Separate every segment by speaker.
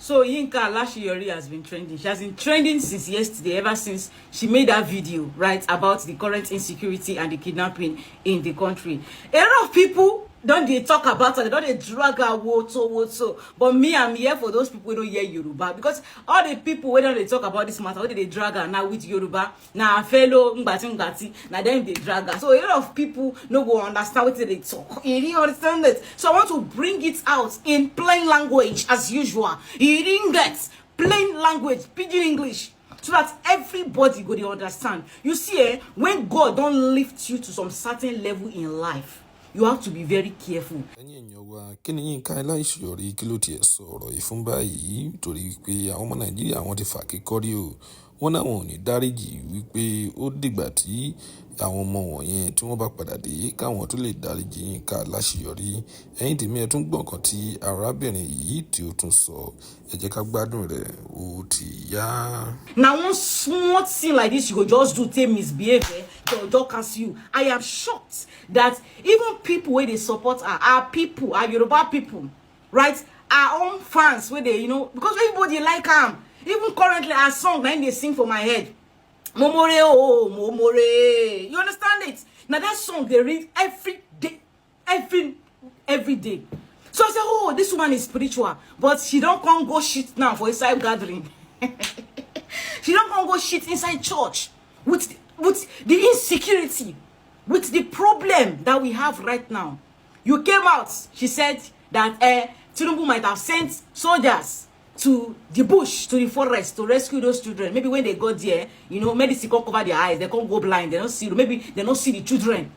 Speaker 1: So Yinka Alashiyori has been trending. She has been trending since yesterday, ever since she made that video, right, about the current insecurity and the kidnapping in the country. A lot of people don't they talk about her, they don't they drag her woto. But me, I'm here for those people who don't hear Yoruba, because all the people who don't they talk about this matter, where they drag her now with Yoruba, now fellow ngati, now them they drag her. So a lot of people no go understand what they talk. You didn't understand it. So I want to bring it out in plain language as usual. You didn't get plain language, pidgin English, so that everybody go to understand. You see, when God don't lift you to some certain level in life, you have to be very careful.
Speaker 2: Kí ni Yínká Aláṣeyọrí kí ló tiẹ̀ sọ ọ̀rọ̀ yìí fún báyìí torí pé àwọn ọmọ Nàìjíríà wọ́n ti fà kíkọ́rí o wọ́n náà wọn ò ní dáríjì wípé ó dìgbà tí àwọn ọmọ wọ̀nyẹn tí wọ́n bá padà dé káwọn tó lè dáríjì Yínká Aláṣeyọrí. Ẹ̀yin tèmi ẹ tún gbọ́ nǹkan tí arábìnrin yìí tí ó tún sọ, ẹ jẹ́ ká gbádùn rẹ̀ ó ti yá.
Speaker 1: Now one small thing like this you go just do take misbehave, to just curse you. I am shocked that even people where they support her, our people, our Yoruba people, right? Our own fans where they, because everybody like them. Even currently our song now they sing for my head. Momore oh momore. You understand it? Now that song they read every day. Every day. So I say, oh, this woman is spiritual, but she don't come go shit now for inside gathering. She don't come go shit inside church with the insecurity, with the problem that we have right now. You came out, she said that Tinubu might have sent soldiers to the bush, to the forest, to rescue those children. Maybe when they got there, medicine can't cover their eyes, they can't go blind, they don't see, maybe they don't see the children.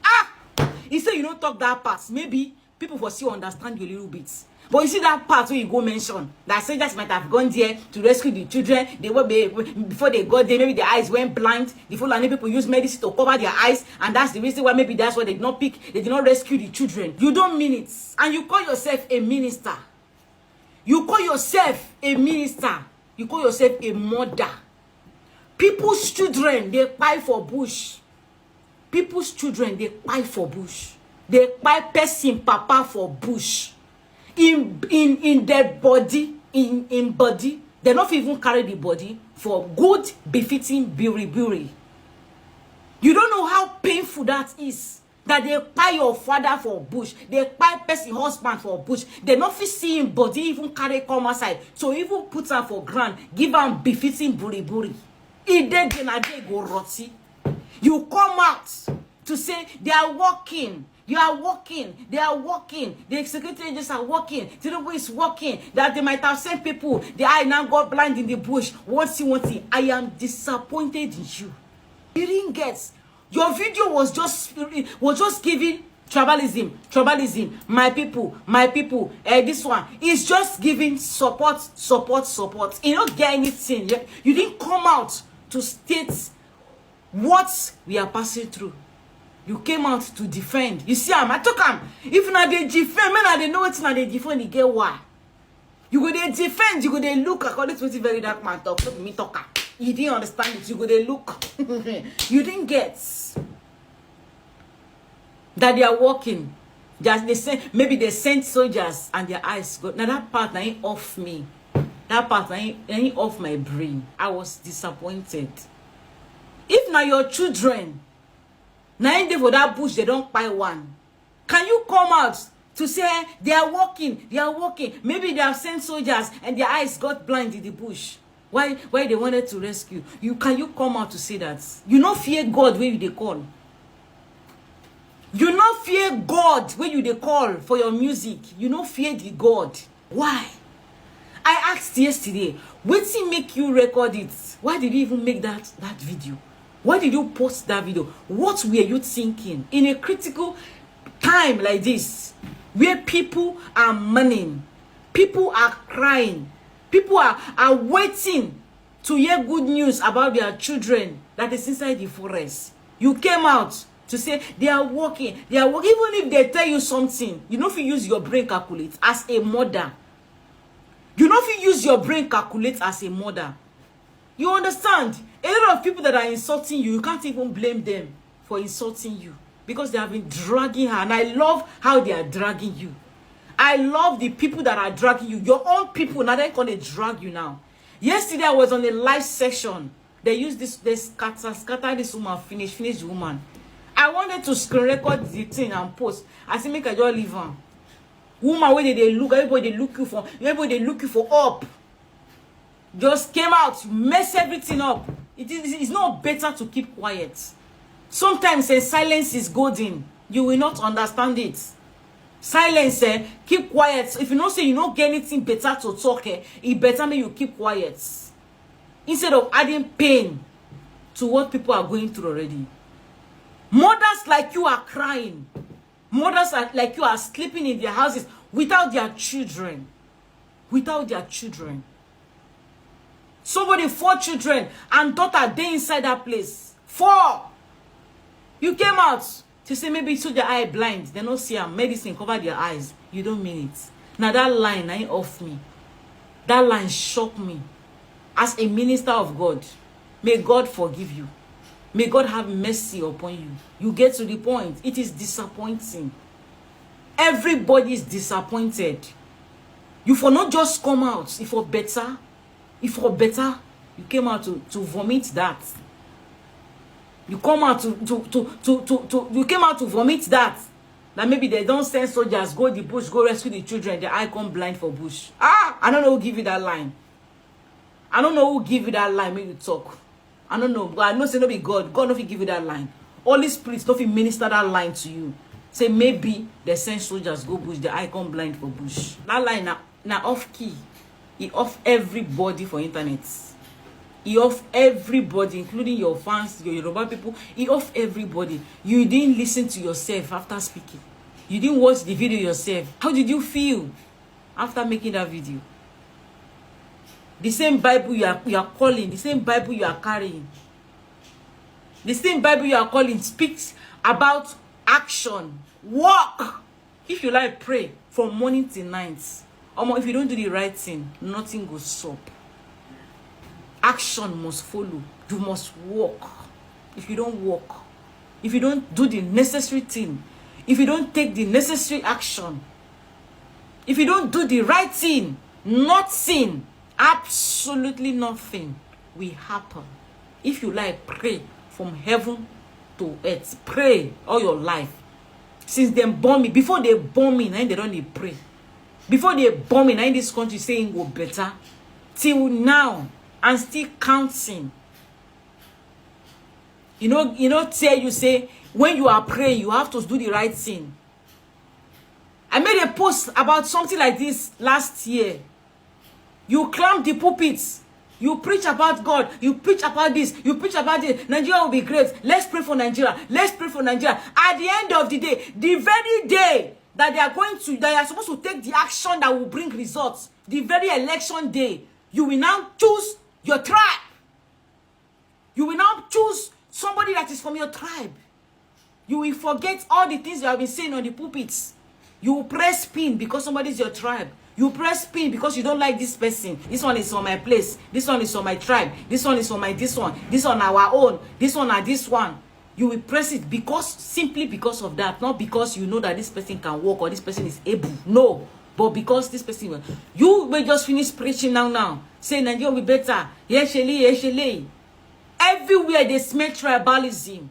Speaker 1: He said you don't talk that part. Maybe people will still understand you a little bit. But you see that part where you go mention that soldiers might have gone there to rescue the children. They were before they got there, maybe their eyes went blind. The Fulani people use medicine to cover their eyes, and that's the reason why maybe that's why they did not pick, they did not rescue the children. You don't mean it, and you call yourself a minister. You call yourself a minister. You call yourself a mother. People's children they cry for bush. People's children they cry for bush. They cry person papa for bush. In their body, in body, they not even carry the body for good befitting buri. You don't know how painful that is. That they buy your father for bush, they buy person husband for bush. They not fit see him body even carry come outside. So even put her for ground, give her befitting buri. If they go rotty. You come out to say they are working. You are working. They are working. The security agents are working. Tinubu is working. That they might have sent people. The eye now got blind in the bush. One thing. I am disappointed in you. You didn't get. Your video was just giving tribalism. My people. This one is just giving support. You don't get anything. You didn't come out to state what we are passing through. You came out to defend. You see, I took him. If not they defend, man, they know it's not they defend. You get why? You go they defend. You go they look according to what the very dark man talk. Look me talker. You didn't understand it. You go they look. You didn't get that they are walking. Just they sent, maybe they sent soldiers and their eyes go. Now that part ain't off me. That part ain't off my brain. I was disappointed. If now your children. Now for that bush, they don't buy one. Can you come out to say they are walking? Maybe they have sent soldiers and their eyes got blind in the bush. Why they wanted to rescue? Can you come out to say that? You not fear God when you they call. You not fear God when you they call for your music. You not fear the God. Why? I asked yesterday, what did make you record it? Why did you even make that video? Why did you post that video? What were you thinking in a critical time like this, where people are mourning, people are crying, people are waiting to hear good news about their children that is inside the forest? You came out to say they are working. Even if they tell you something, you know if you use your brain calculate as a mother. You know if you use your brain calculate as a mother. You understand? A lot of people that are insulting you, you can't even blame them for insulting you because they have been dragging her. And I love how they are dragging you. I love the people that are dragging you. Your own people, now they're going to drag you now. Yesterday, I was on a live session. They used this, they scatter this woman, finish the woman. I wanted to screen record the thing and post. I said, make I just leave her. Woman, where they look, everybody they look you for up. Just came out, mess everything up. It's not better to keep quiet. Sometimes silence is golden. You will not understand it. Silence, keep quiet. If you don't say you don't get anything better to talk, it better make you keep quiet. Instead of adding pain to what people are going through already. Mothers like you are crying. Mothers like you are sleeping in their houses without their children. Without their children. Somebody 4 children and daughter, they inside that place. 4. You came out to say maybe so their eye blind. They don't see a medicine cover their eyes. You don't mean it. Now that line ain't off me. That line shocked me. As a minister of God, may God forgive you. May God have mercy upon you. You get to the point. It is disappointing. Everybody is disappointed. You for not just come out. If for better, you came out to vomit that. You come out you came out to vomit that. That maybe they don't send soldiers, go the bush, go rescue the children, the eye come blind for bush. I don't know who give you that line. I don't know who give you that line when you talk. I don't know, but I know say no be God. God no fit give you that line. Holy Spirit no fit minister that line to you. Say maybe they send soldiers go bush, the eye come blind for bush. That line na off key. It off everybody for internet. It off everybody, including your fans, your Yoruba people. It off everybody. You didn't listen to yourself after speaking. You didn't watch the video yourself. How did you feel after making that video? The same Bible you are calling, the same Bible you are carrying, the same Bible you are calling speaks about action, walk. If you like, pray from morning till night. If you don't do the right thing, nothing goes stop. Action must follow. You must walk. If you don't walk, if you don't do the necessary thing, if you don't take the necessary action, if you don't do the right thing, nothing, absolutely nothing will happen. If you like, pray from heaven to earth. Pray all your life. Since they born me, before they born me, now they don't need pray. Before they bomb in this country saying go better, till now, and still counting. Tell you say, when you are praying, you have to do the right thing. I made a post about something like this last year. You climb the pulpits. You preach about God. You preach about this. You preach about it. Nigeria will be great. Let's pray for Nigeria. Let's pray for Nigeria. At the end of the day, the very day that they are supposed to take the action that will bring results, the very election day, you will now choose your tribe. You will now choose somebody that is from your tribe. You will forget all the things you have been saying on the pulpits. You will press spin because somebody is your tribe. You press spin because you don't like this person. This one is on my place. This one is on my tribe. This one is on my this one. This one our own. This one are this one. You will press it simply because of that. Not because you know that this person can walk or this person is able. No. But because this person, you will just finish preaching now. Say Nigeria will be better. Yes, Shelley. Everywhere they smell tribalism.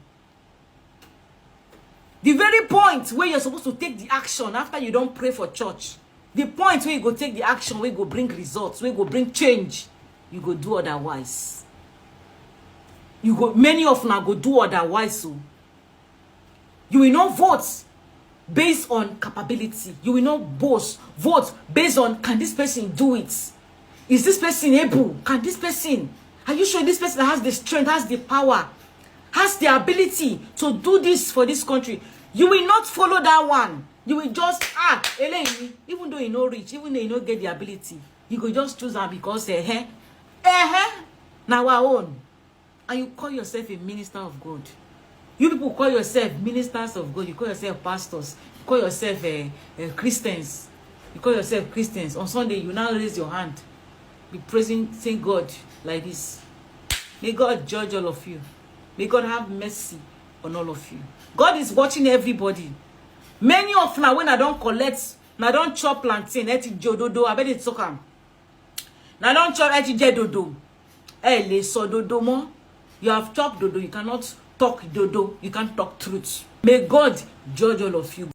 Speaker 1: The very point where you're supposed to take the action after you don't pray for church. The point where you go take the action, where you go bring results, where you go bring change, you go do otherwise. Many of them go do otherwise. So you will not vote based on capability. You will not vote based on, can this person do it? Is this person able? Can this person? Are you sure this person has the strength, has the power, has the ability to do this for this country? You will not follow that one. You will just, even though you know rich, even though you don't get the ability, you could just choose her because, now our own. And you call yourself a minister of God. You people call yourself ministers of God. You call yourself pastors. You call yourself Christians. You call yourself Christians. On Sunday, you now raise your hand. Be praising, saying God like this. May God judge all of you. May God have mercy on all of you. God is watching everybody. Many of now, when I don't collect na don chop plantain ẹ ti jẹ òdodo abẹ́ dey talk am na don chop ẹ ti jẹ dodo ẹ lè sọ dodo mọ́. You have talked dodo, you cannot talk dodo, you can't talk truth. May God judge all of you.